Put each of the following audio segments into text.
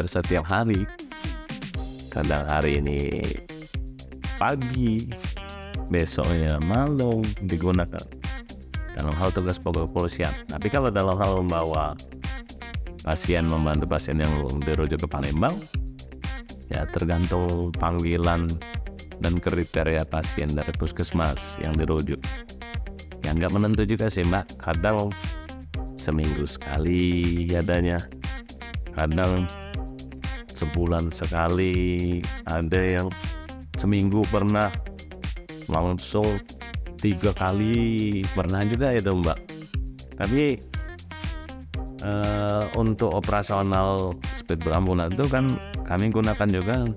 hampir setiap hari. Kadang hari ini pagi, besoknya malam digunakan dalam hal tugas pokok kepolisian. Tapi kalau dalam hal membawa pasien, membantu pasien yang dirujuk ke Palembang, ya tergantung panggilan dan kriteria pasien dari puskesmas yang dirujuk. Ya nggak menentu juga sih Mbak, kadang seminggu sekali adanya, kadang sebulan sekali, ada yang seminggu pernah langsung 3 kali pernah juga itu Mbak. Tapi untuk operasional speedboat ambulan itu kan kami gunakan juga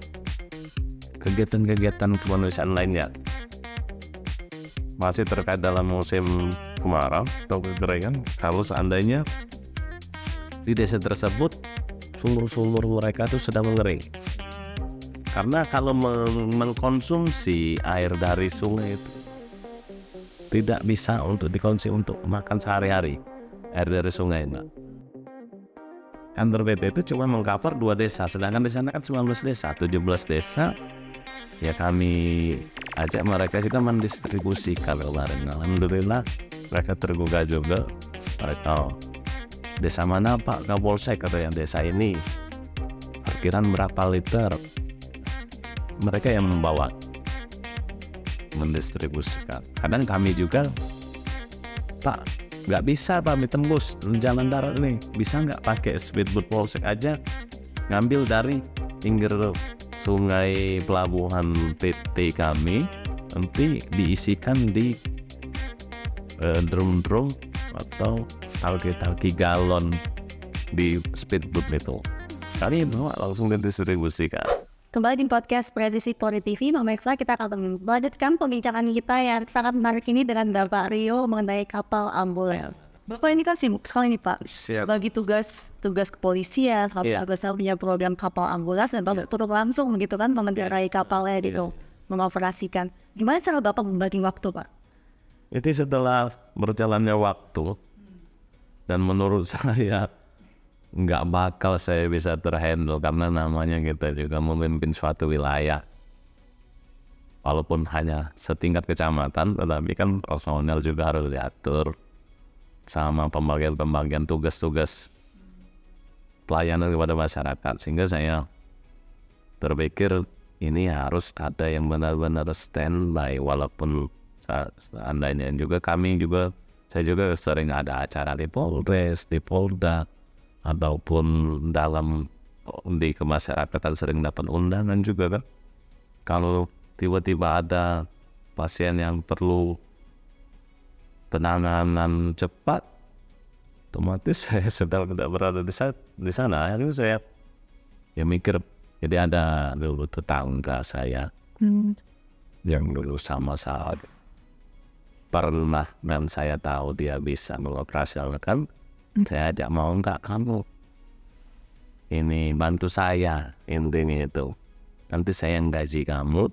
kegiatan-kegiatan kemanusiaan lainnya. Masih terkait dalam musim kemarau atau kekeringan, kalau seandainya di desa tersebut sumur-sumur mereka itu sedang mengering. Karena kalau mengkonsumsi air dari sungai itu tidak bisa untuk dikonsumsi untuk makan sehari-hari, air dari sungai Mbak. Kantor PT itu cuma mengcover 2 desa, sedangkan di sana kan 19 desa, 17 desa. Ya kami ajak mereka kita mendistribusikan kemarin. Alhamdulillah mereka tergugah juga. Mereka, desa mana Pak Kapolsek, atau yang desa ini perkiraan berapa liter, mereka yang membawa mendistribusikan. Kadang kami juga, Pak nggak bisa Pak tembus jalan darat ini, bisa nggak pakai speedboat Polsek aja, ngambil dari pinggir sungai pelabuhan PT kami, nanti diisikan di drum-drum atau tangki galon di speedboat itu. Kami bawa langsung didistribusikan. Kembali di podcast Presisi Polri TV, pemirsa, kita akan melanjutkan pembincangan kita yang sangat menarik ini dengan Bapak Rio mengenai kapal ambulans. Bapak ini kan sibuk sekali nih Pak, bagi tugas kepolisian, Bapak punya program kapal ambulans dan Bapak turun langsung begitu kan mengendarai kapalnya gitu, mengoperasikan. Gimana cara Bapak membagi waktu Pak? Itu setelah berjalannya waktu, dan menurut saya nggak bakal saya bisa terhandle, karena namanya kita juga memimpin suatu wilayah. Walaupun hanya setingkat kecamatan, tetapi kan personel juga harus diatur sama pembagian tugas-tugas pelayanan kepada masyarakat. Sehingga saya terpikir ini harus ada yang benar-benar standby, walaupun seandainya juga saya juga sering ada acara di Polres, di Polda, ataupun di kemasyarakatan sering dapat undangan juga kan. Kalau tiba-tiba ada pasien yang perlu penanganan cepat, otomatis saya sedang tidak berada di sana. Akhirnya saya mikir, jadi ada dulu tetangga saya yang dulu sama saya pernah, dan saya tahu dia bisa mengoperasionalkan. Saya ajak, mau nggak kamu ini bantu saya, intinya itu nanti saya yang gaji kamu.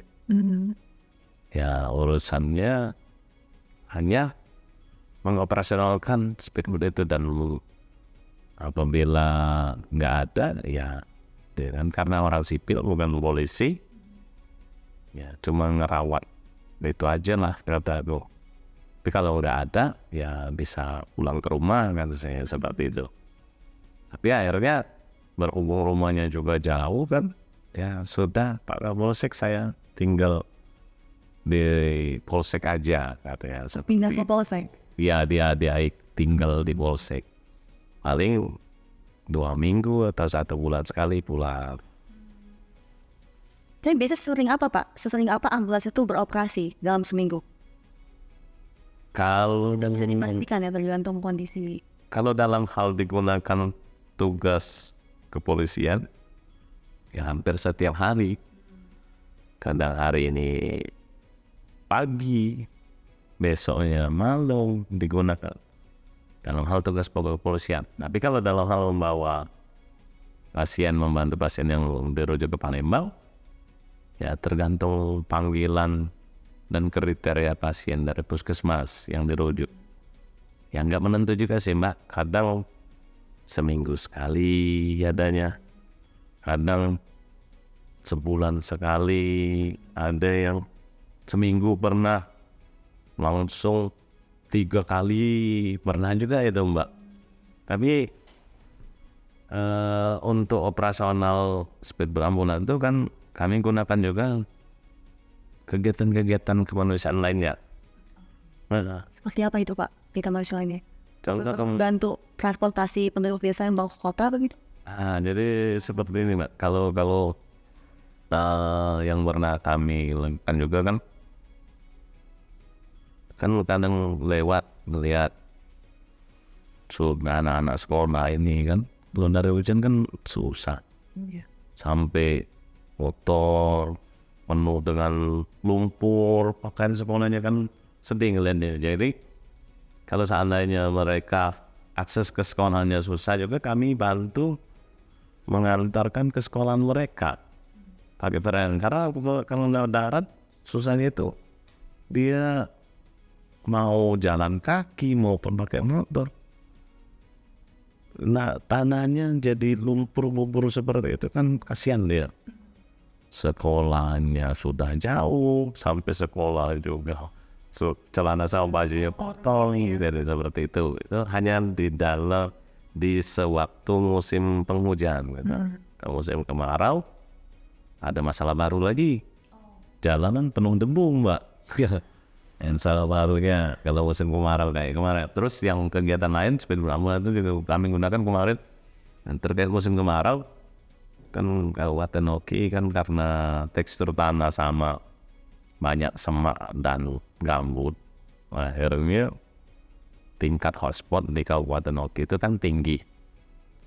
Ya urusannya hanya mengoperasionalkan speedboat itu, dan apabila nggak ada ya dan karena orang sipil bukan polisi, ya cuma ngerawat itu aja lah kata aku. Tapi kalau udah ada, ya bisa pulang ke rumah kan saya, seperti itu. Tapi akhirnya berhubung rumahnya juga jauh kan, ya sudah Pak Kapolsek, saya tinggal di Polsek aja katanya. Pindah ke Polsek? Ya dia tinggal di Polsek. Paling 2 minggu atau 1 bulan sekali pulang. Jadi biasa sesering apa Pak? Sesering apa ambulans itu beroperasi dalam seminggu? Kalau bisa dipastikan ya, tergantung kondisi. Kalau dalam hal digunakan tugas kepolisian, ya hampir setiap hari. Kadang hari ini pagi, besoknya malam digunakan dalam hal tugas pokok kepolisian. Tapi kalau dalam hal membawa pasien, membantu pasien yang dirujuk ke Palembang, ya tergantung panggilan dan kriteria pasien dari puskesmas yang dirujuk. Ya nggak menentu juga sih Mbak, kadang seminggu sekali adanya, kadang sebulan sekali, ada yang seminggu pernah langsung 3 kali pernah juga itu Mbak. Tapi untuk operasional speedboat ambulan itu kan kami gunakan juga kegiatan-kegiatan kemanusiaan lainnya. Seperti apa itu Pak? Kita masuk lainnya. Contoh Bantu transportasi penduduk desa yang bawa ke kota begitu? Jadi seperti ini Mbak. Kalau yang pernah kami lakukan juga kan kadang lewat melihat anak-anak sekolah ini kan belum dari hujan kan susah. Sampai motor penuh dengan lumpur, pakaian sekolahnya kan sedih ngeliatnya. Jadi kalau seandainya mereka akses ke sekolahnya susah juga, kami bantu mengantarkan ke sekolah mereka pakai perahu. Karena kalau nggak darat susahnya itu dia mau jalan kaki maupun pakai motor. Nah tanahnya jadi lumpur-lumpur seperti itu kan kasihan dia. Sekolahnya sudah jauh, sampai sekolah juga celana sama bajunya kotor gitu, seperti itu. Itu hanya di sewaktu musim penghujan gitu. Kalau musim kemarau ada masalah baru lagi, jalanan penuh debu Mbak. Yang salah barunya kalau musim kemarau kayak kemarin. Terus yang kegiatan lain speedboat ambulan itu juga kami gunakan kemarin. Dan terkait musim kemarau kan Kabupaten Oki kan karena tekstur tanah sama banyak semak dan gambut, akhirnya tingkat hotspot di Kabupaten Oki itu kan tinggi.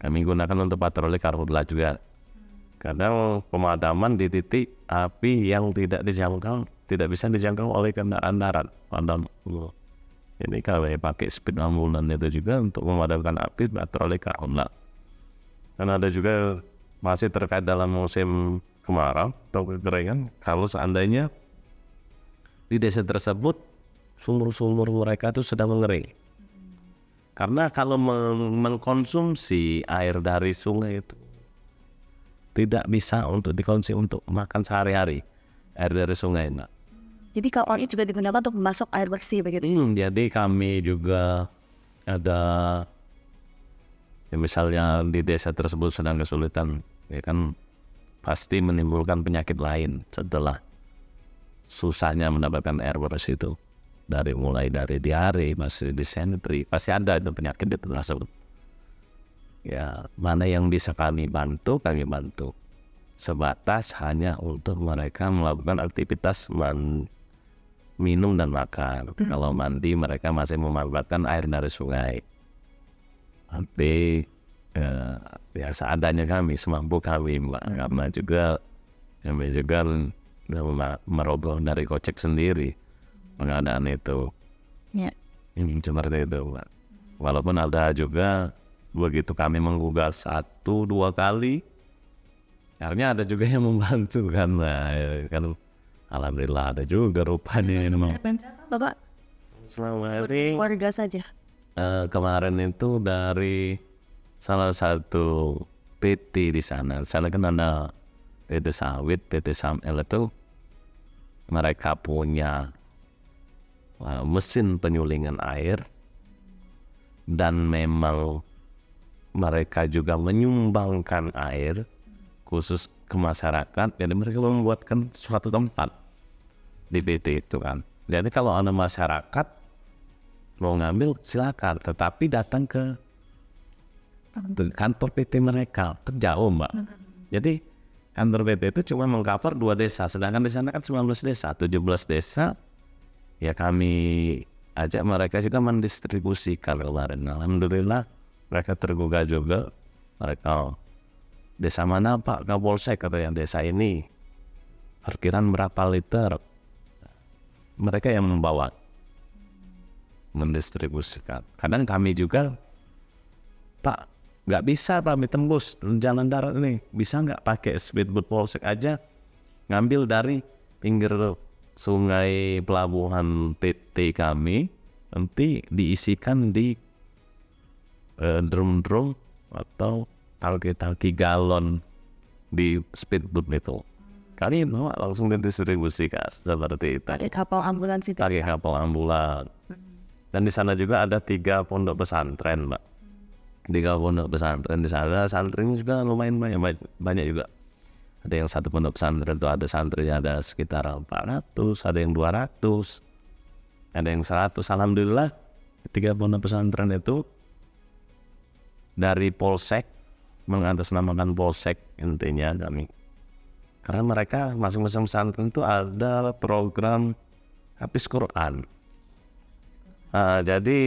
Kami gunakan untuk patroli karhutla juga. Kadang pemadaman di titik api yang tidak bisa dijangkau oleh kendaraan darat. Ini kalau pakai speed ambulan itu juga untuk memadamkan api patroli karhutla. Dan ada juga masih terkait dalam musim kemarau atau kekeringan, kalau seandainya di desa tersebut sumur-sumur mereka itu sudah mengering. Karena kalau mengkonsumsi air dari sungai itu tidak bisa untuk dikonsumsi untuk makan sehari-hari, air dari sungai. Nah, jadi kalau ini juga digunakan untuk memasok air bersih begitu? Jadi kami juga ada ya misalnya di desa tersebut sedang kesulitan, ya kan pasti menimbulkan penyakit lain setelah susahnya mendapatkan air bersih itu. Mulai dari diare, masih dysentery, pasti ada itu penyakit itu tersebut. Ya mana yang bisa kami bantu, sebatas hanya untuk mereka melakukan aktivitas minum dan makan. Kalau mandi mereka masih memanfaatkan air dari sungai. Tapi ya seadanya kami, semampu kami Mbak. Karena juga kami juga merogoh dari kocek sendiri pengadaan itu. Seperti itu Mbak. Walaupun ada juga begitu kami menggugah 1-2 kali, akhirnya ada juga yang membantu kan. Nah, kan alhamdulillah ada juga rupanya ini Mbak. Bapak Selama hari warga saja. Kemarin itu dari salah satu PT di sana. Sana kan ada PT Sawit, PT Samel itu mereka punya mesin penyulingan air dan memang mereka juga menyumbangkan air khusus ke masyarakat. Jadi mereka membuatkan suatu tempat di PT itu kan. Jadi kalau ada masyarakat mau ngambil silakan, tetapi datang ke kantor PT mereka, jauh Mbak. Jadi kantor PT itu cuma mengcover 2 desa, sedangkan di sana kan 19 desa, 17 desa. Ya kami ajak mereka juga mendistribusikan kemarin. Alhamdulillah mereka tergugah juga. Mereka desa mana Pak Kapolsek, kata yang desa ini perkiraan berapa liter, mereka yang membawa mendistribusikan. Kadang kami juga, Pak nggak bisa kami tembus jalan darat ini, bisa nggak pakai speedboat Polsek aja ngambil dari pinggir sungai pelabuhan TT kami, nanti diisikan di drum-drum atau tangki-tangki galon di speedboat itu. Kami bawa langsung didistribusikan seperti itu. Pakai kapal ambulans itu. Pakai kapal ambulans. Dan di sana juga ada 3 pondok pesantren, Mbak. 3 pondok pesantren di sana. Santrinya juga lumayan banyak juga. Ada yang 1 pondok pesantren itu ada santrinya ada sekitar 400, ada yang 200, ada yang 100. Alhamdulillah 3 pondok pesantren itu dari Polsek, mengatasnamakan Polsek intinya kami. Karena mereka masing-masing pesantren itu ada program habis Quran. Jadi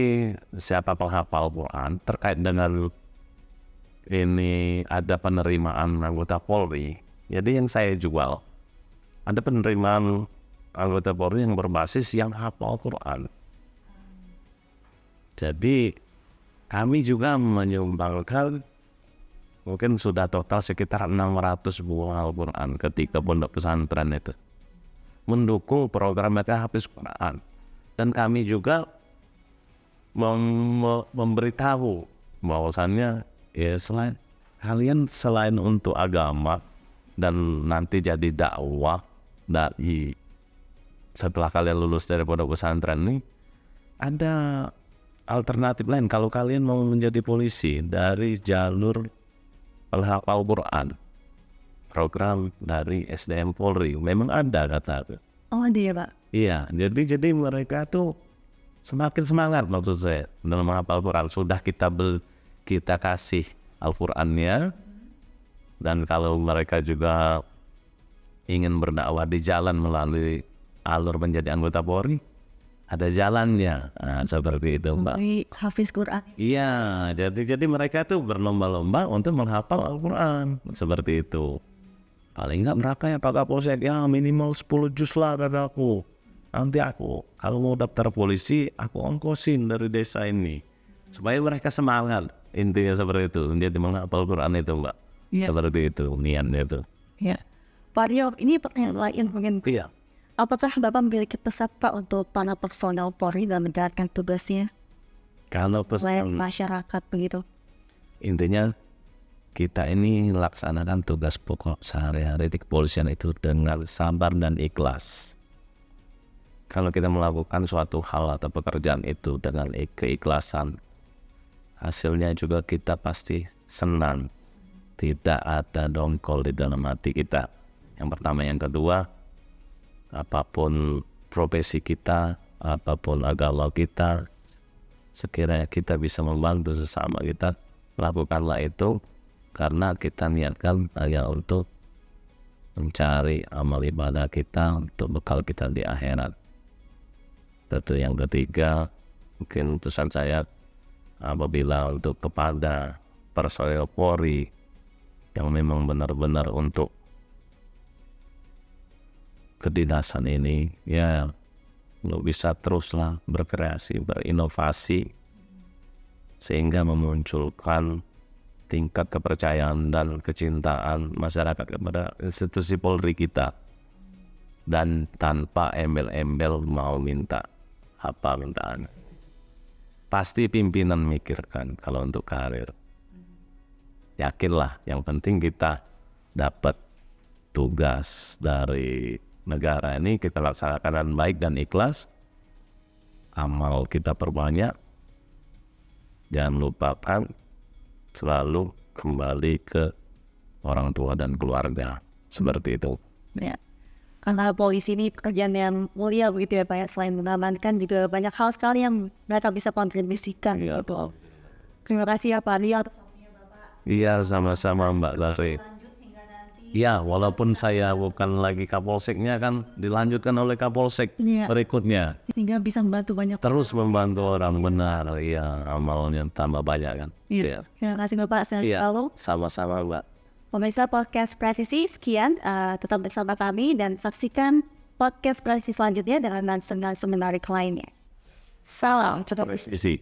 siapa penghafal Quran terkait dengan ini ada penerimaan anggota Polri. Jadi yang saya jual ada penerimaan anggota Polri yang berbasis yang hafal Quran. Jadi kami juga menyumbangkan mungkin sudah total sekitar 600 buah Al-Quran ketika pondok pesantren itu mendukung program mereka habis Quran. Dan kami juga memberitahu bahwasannya ya selain untuk agama dan nanti jadi dakwah dari setelah kalian lulus dari pondok pesantren ini ada alternatif lain. Kalau kalian mau menjadi polisi dari jalur penghafal Quran, program dari SDM Polri memang ada kata. Oh dia Pak. Iya, jadi mereka tuh semakin semangat maksud saya dalam menghafal Quran. Sudah kita kasih Al-Qurannya, dan kalau mereka juga ingin berdakwah di jalan melalui alur menjadi anggota Polri, ada jalannya. Seperti itu, Mbak. Hafiz Quran. Iya, jadi mereka tuh berlomba-lomba untuk menghafal Al-Quran. Seperti itu. Paling enggak mereka ya Pak Kapolsek, ya minimal 10 juz lah kata aku. Nanti aku kalau mau daftar polisi, aku ongkosin dari desa ini. Supaya mereka semangat. Intinya seperti itu. Jadi menghafal Quran itu, Mbak. Ya. Seperti itu niatnya itu. Ya. Pak Rio, ini pertanyaan lain mungkin. Iya. Apakah Bapak memiliki pesan Pak untuk para personel Polri dalam menjalankan tugasnya? Kalau pesan masyarakat begitu. Intinya kita ini laksanakan tugas pokok sehari-hari di kepolisian itu dengan sabar dan ikhlas. Kalau kita melakukan suatu hal atau pekerjaan itu dengan keikhlasan, hasilnya juga kita pasti senang. Tidak ada dongkol di dalam hati kita. Yang pertama, yang kedua, apapun profesi kita, apapun agama kita, sekiranya kita bisa membantu sesama kita, lakukanlah itu karena kita niatkan hanya untuk mencari amal ibadah kita untuk bekal kita di akhirat. Tentu yang ketiga, mungkin pesan saya apabila untuk kepada personel Polri yang memang benar-benar untuk kedinasan ini, ya lo bisa teruslah berkreasi, berinovasi sehingga memunculkan tingkat kepercayaan dan kecintaan masyarakat kepada institusi Polri kita, dan tanpa embel-embel mau minta apa mintaan. Pasti pimpinan mikirkan kalau untuk karir. Yakinlah, yang penting kita dapat tugas dari negara ini kita laksanakan dengan baik dan ikhlas. Amal kita perbanyak. Jangan lupakan selalu kembali ke orang tua dan keluarga. Seperti itu. Ya. Karena polisi ini pekerjaan yang mulia begitu ya Pak ya. Selain mengamankan juga banyak hal sekali yang mereka bisa kontribusikan. Iya, betul. Terima kasih ya Pak Rio atas waktunya Bapak. Iya, sama-sama Mbak Lari. Iya, walaupun saya bukan lagi Kapolseknya, kan dilanjutkan oleh Kapolsek berikutnya. Sehingga bisa membantu banyak. Terus membantu orang, benar. Iya, amalnya tambah banyak kan. Iya. Terima kasih Bapak, sehat selalu. Sama-sama Mbak. Pemirsa podcast Presisi, sekian. Tetap bersama kami dan saksikan podcast Presisi selanjutnya dengan narasumber menarik lainnya. Salam tetap Presisi.